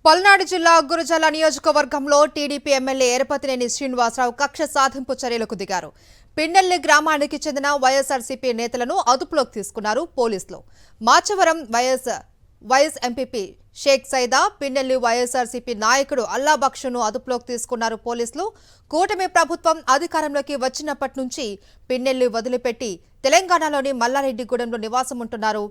పల్నాడు జిల్లా గురజాల నియోజకవర్గంలో TDP MLA Yarapathineni Srinivasarao కక్ష సాధింపు చర్యలకు దిగారు. పిన్నెల్లి గ్రామానికి చెందిన వైఎస్ఆర్సీపీ నేతలను అదుపులోకి తీసుకున్నారు పోలీసులు. మాచవరం వైఎస్ ఎంపీపీ షేక్ సైదా, పిన్నెల్లి వైఎస్ఆర్సీపీ నాయకుడు అల్లాబక్షును అదుపులోకి తీసుకున్నారు పోలీసులు. కూటమి ప్రభుత్వం అధికారంలోకి వచ్చినప్పటి నుంచి పిన్నెల్లి వదిలిపెట్టి తెలంగాణలోని మల్లారెడ్డిగూడెంలో నివాసం ఉంటున్నారు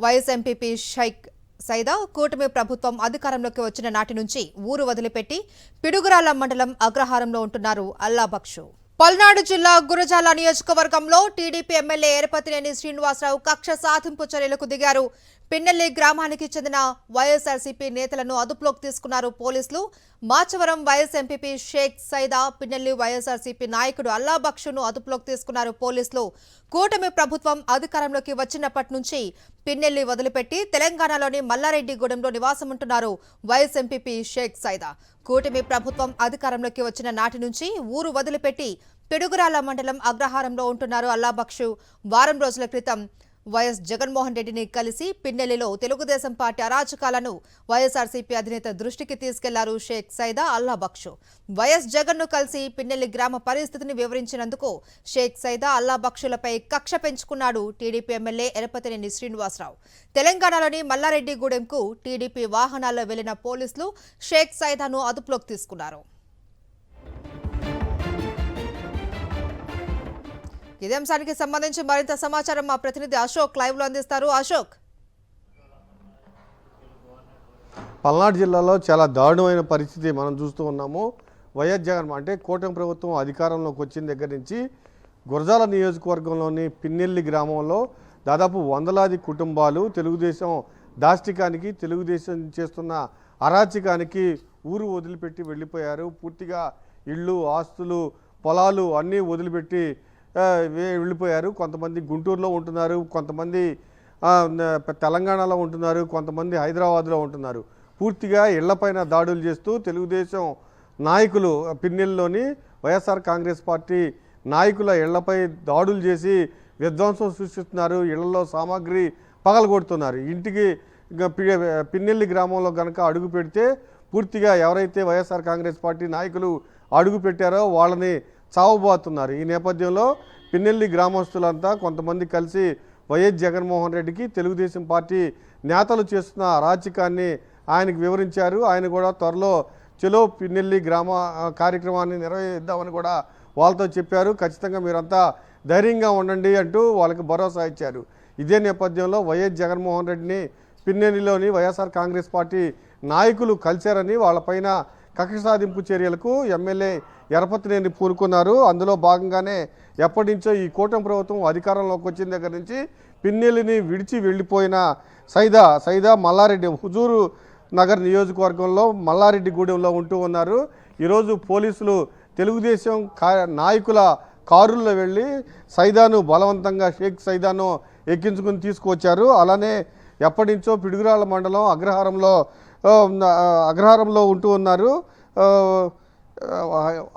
వైఎస్ ఎంపీపీ షేక్ సైదా. కూటమి ప్రభుత్వం అధికారంలోకి వచ్చిన నాటి నుంచి ఊరు వదిలిపెట్టి పిడుగురాల మండలం అగ్రహారంలో ఉంటున్నారు అల్లాబక్షు. పల్నాడు జిల్లా గురజాల నియోజకవర్గంలో టీడీపీ ఎమ్మెల్యే ఎరపతినేని శ్రీనివాసరావు కక్ష సాధింపు చర్యలకు దిగారు. పిన్నెల్లి గ్రామానికి చెందిన వైఎస్ఆర్సీపీ నేతలను అదుపులోకి తీసుకున్నారు పోలీసులు. మాచవరం వైఎస్ ఎంపీపీ షేక్ సైదా, పిన్నెల్లి వైఎస్ఆర్సీపీ నాయకుడు అల్లాబక్షును అదుపులోకి తీసుకున్నారు పోలీసులు. కూటమి ప్రభుత్వం అధికారంలోకి వచ్చినప్పటి నుంచి పిన్నెల్లి వదిలిపెట్టి తెలంగాణలోని మల్లారెడ్డిగూడెంలో నివాసం ఉంటున్నారు వైఎస్ ఎంపీపీ షేక్ సైదా. కూటమి ప్రభుత్వం అధికారంలోకి వచ్చిన నాటి నుంచి ఊరు వదిలిపెట్టి పిడుగురాల మండలం అగ్రహారంలో ఉంటున్నారు అల్లాబక్షు. వారం రోజుల క్రితం వైఎస్ జగన్మోహన్ రెడ్డిని కలిసి పిన్నెల్లిలో తెలుగుదేశం పార్టీ అరాచకాలను వైఎస్ఆర్సీపీ అధినేత దృష్టికి తీసుకెళ్లారు షేక్ సైదా, అల్లాబక్షు. వైఎస్ జగన్ను కలిసి పిన్నెల్లి గ్రామ పరిస్థితిని వివరించినందుకు షేక్ సైదా, అల్లాబక్షులపై కక్ష పెంచుకున్నాడు టీడీపీ ఎమ్మెల్యే ఎరపతినేని శ్రీనివాసరావు. తెలంగాణలోని మల్లారెడ్డిగూడెంకు టీడీపీ వాహనాల్లో వెళ్లిన పోలీసులు షేక్ సైదాను అదుపులోకి తీసుకున్నారు. ఇదే అంశానికి సంబంధించి మరింత సమాచారం మా ప్రతినిధి అశోక్ లైవ్ లో అందిస్తారు. అశోక్, పల్నాడు జిల్లాలో చాలా దారుణమైన పరిస్థితి మనం చూస్తూ ఉన్నాము. వైఎస్ జగన్ అంటే కూటమి ప్రభుత్వం అధికారంలోకి వచ్చిన దగ్గర నుంచి గురజాల నియోజకవర్గంలోని పిన్నెల్లి గ్రామంలో దాదాపు వందలాది కుటుంబాలు తెలుగుదేశం దాష్టికానికి, తెలుగుదేశం చేస్తున్న అరాచకానికి ఊరు వదిలిపెట్టి వెళ్ళిపోయారు. పూర్తిగా ఇళ్ళు, ఆస్తులు, పొలాలు అన్నీ వదిలిపెట్టి వెళ్ళిపోయారు. కొంతమంది గుంటూరులో ఉంటున్నారు, కొంతమంది తెలంగాణలో ఉంటున్నారు, కొంతమంది హైదరాబాద్లో ఉంటున్నారు. పూర్తిగా ఇళ్లపైన దాడులు చేస్తూ తెలుగుదేశం నాయకులు పిన్నెల్లిలోని వైఎస్ఆర్ కాంగ్రెస్ పార్టీ నాయకుల ఇళ్లపై దాడులు చేసి విధ్వంసం సృష్టిస్తున్నారు. ఇళ్లలో సామాగ్రి పగలగొడుతున్నారు. ఇంటికి పిన్నెల్లి గ్రామంలో కనుక అడుగు పెడితే పూర్తిగా ఎవరైతే వైఎస్ఆర్ కాంగ్రెస్ పార్టీ నాయకులు అడుగు పెట్టారో వాళ్ళని చావబోతున్నారు. ఈ నేపథ్యంలో పిన్నెల్లి గ్రామస్తులంతా కొంతమంది కలిసి వైఎస్ జగన్మోహన్ రెడ్డికి తెలుగుదేశం పార్టీ నేతలు చేస్తున్న అరాచకాన్ని ఆయనకు వివరించారు. ఆయన కూడా త్వరలో చలో పిన్నెల్లి గ్రామ కార్యక్రమాన్ని నిర్వహిద్దామని కూడా వాళ్ళతో చెప్పారు. ఖచ్చితంగా మీరంతా ధైర్యంగా ఉండండి అంటూ వాళ్ళకి భరోసా ఇచ్చారు. ఇదే నేపథ్యంలో వైఎస్ జగన్మోహన్ రెడ్డిని పిన్నెల్లిలోని వైఎస్ఆర్ కాంగ్రెస్ పార్టీ నాయకులు కలిశారని వాళ్ళపైన కక్ష సాధింపు చర్యలకు ఎమ్మెల్యే ఎరపతినేని పూనుకున్నారు. అందులో భాగంగానే ఎప్పటి నుంచో ఈ కూటమి ప్రభుత్వం అధికారంలోకి వచ్చిన దగ్గర నుంచి పిన్నెల్లిని విడిచి వెళ్ళిపోయిన సైదా మల్లారెడ్డి హుజూరు నగర్ నియోజకవర్గంలో మల్లారెడ్డిగూడెంలో ఉంటూ ఉన్నారు. ఈరోజు పోలీసులు తెలుగుదేశం నాయకుల కారుల్లో వెళ్ళి సైదాను బలవంతంగా షేక్ సైదాను ఎక్కించుకుని తీసుకువచ్చారు. అలానే ఎప్పటి నుంచో పిడుగురాల మండలం అగ్రహారంలో ఉంటూ ఉన్నారు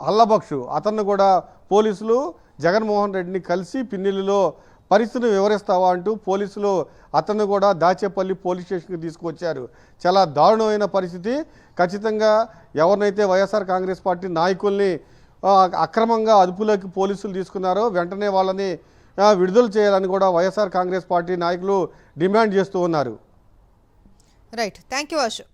అల్లాబక్షు. అతన్ని కూడా పోలీసులు జగన్మోహన్ రెడ్డిని కలిసి పిన్నెల్లిలో పరిస్థితిని వివరిస్తావా అంటూ పోలీసులు అతన్ని కూడా దాచేపల్లి పోలీస్ స్టేషన్కి తీసుకువచ్చారు. చాలా దారుణమైన పరిస్థితి. ఖచ్చితంగా ఎవరినైతే వైఎస్ఆర్ కాంగ్రెస్ పార్టీ నాయకుల్ని అక్రమంగా అదుపులోకి పోలీసులు తీసుకున్నారో వెంటనే వాళ్ళని విడుదల చేయాలని కూడా వైఎస్ఆర్ కాంగ్రెస్ పార్టీ నాయకులు డిమాండ్ చేస్తూ ఉన్నారు. Right, thank you Ashok.